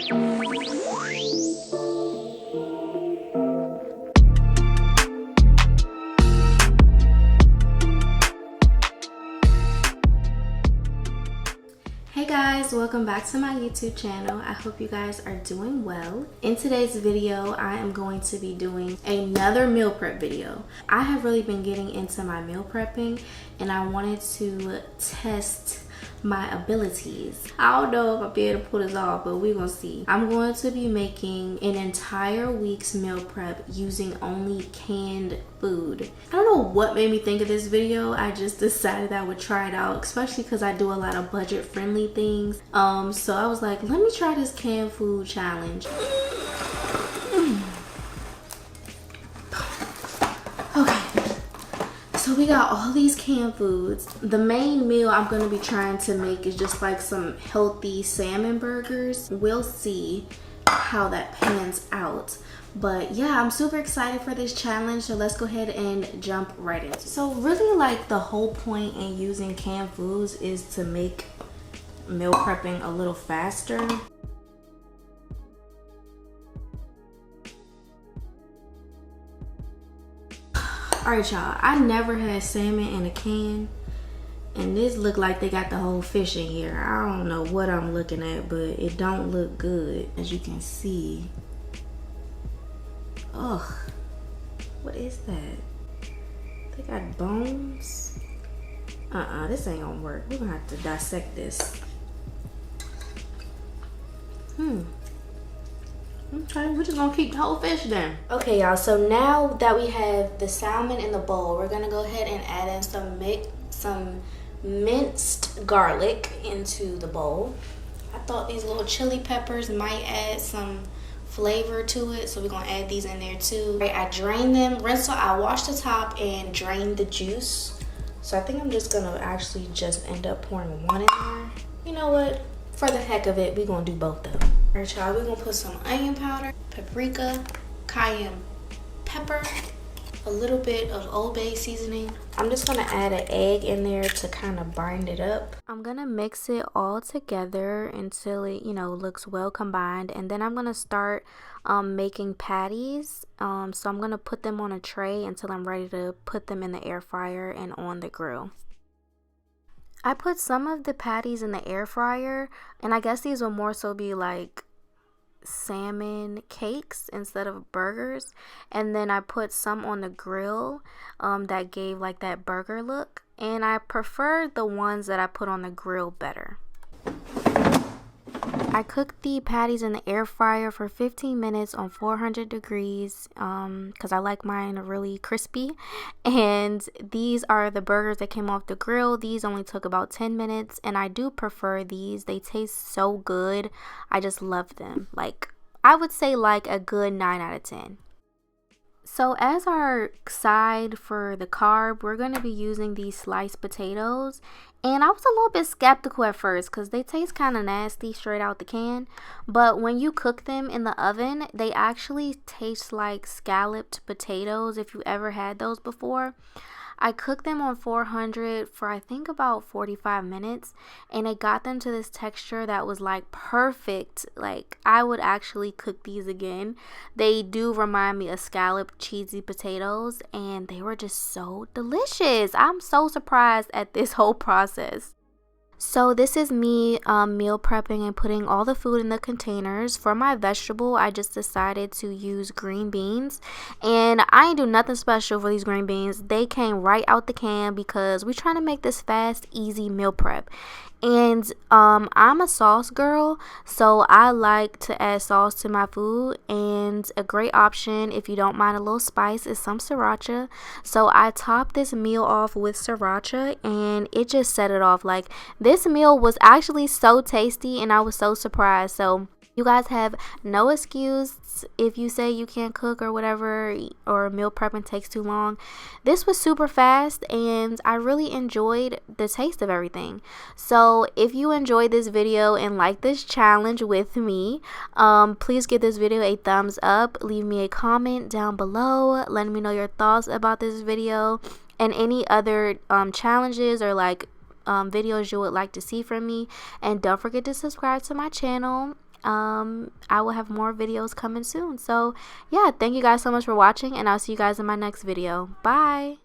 Hey guys, welcome back to my YouTube channel. I hope you guys are doing well. In today's video, I am going to be doing another meal prep video. I have really been getting into my meal prepping and I wanted to test my abilities. I don't know if I'll be able to pull this off, but we're gonna see. I'm going to be making an entire week's meal prep using only canned food. I don't know what made me think of this video. I just decided I would try it out, especially because I do a lot of budget friendly things. So I was like, let me try this canned food challenge. So we got all these canned foods. The main meal I'm gonna be trying to make is just like some healthy salmon burgers. We'll see how that pans out. But yeah, I'm super excited for this challenge. So let's go ahead and jump right in. So really like the whole point in using canned foods is to make meal prepping a little faster. Alright y'all, I never had salmon in a can, and this look like they got the whole fish in here. I don't know what I'm looking at, but it don't look good, as you can see. Ugh, what is that? They got bones? This ain't gonna work. We're gonna have to dissect this. Okay, we're just gonna keep the whole fish then. Okay, y'all, so now that we have the salmon in the bowl, we're gonna go ahead and add in some minced garlic into the bowl. I thought these little chili peppers might add some flavor to it, so we're gonna add these in there too. Right, I drained them, I washed the top and drained the juice. So I think I'm just gonna actually just end up pouring one in there. You know what? For the heck of it, we're gonna do both of them. Alright y'all, we're gonna put some onion powder, paprika, cayenne pepper, a little bit of Old Bay seasoning. I'm just gonna add an egg in there to kind of bind it up. I'm gonna mix it all together until it, looks well combined. And then I'm gonna start making patties. So I'm gonna put them on a tray until I'm ready to put them in the air fryer and on the grill. I put some of the patties in the air fryer, and I guess these will more so be like salmon cakes instead of burgers. And then I put some on the grill that gave like that burger look, and I prefer the ones that I put on the grill better. I cooked the patties in the air fryer for 15 minutes on 400 degrees because I like mine really crispy. And these are the burgers that came off the grill. These only took about 10 minutes, and I do prefer these. They taste so good. I just love them. Like, I would say like a good 9 out of 10. So as our side for the carb, we're going to be using these sliced potatoes. And I was a little bit skeptical at first because they taste kind of nasty straight out the can. But when you cook them in the oven, they actually taste like scalloped potatoes, if you ever had those before. I cooked them on 400 for I think about 45 minutes, and it got them to this texture that was like perfect. Like, I would actually cook these again. They do remind me of scalloped cheesy potatoes, and they were just so delicious. I'm so surprised at this whole process. So this is me meal prepping and putting all the food in the containers. For my vegetable, I just decided to use green beans, and I ain't do nothing special for these green beans. They came right out the can because we're trying to make this fast, easy meal prep. And I'm a sauce girl, so I like to add sauce to my food, and a great option if you don't mind a little spice is some sriracha. So I topped this meal off with sriracha, and it just set it off. Like, this meal was actually so tasty, and I was so surprised. So you guys have no excuse if you say you can't cook or whatever, or meal prepping takes too long. This was super fast, and I really enjoyed the taste of everything. So if you enjoyed this video and like this challenge with me, please give this video a thumbs up. Leave me a comment down below letting me know your thoughts about this video and any other challenges or like videos you would like to see from me. And don't forget to subscribe to my channel. I will have more videos coming soon. So yeah, thank you guys so much for watching, and I'll see you guys in my next video. Bye.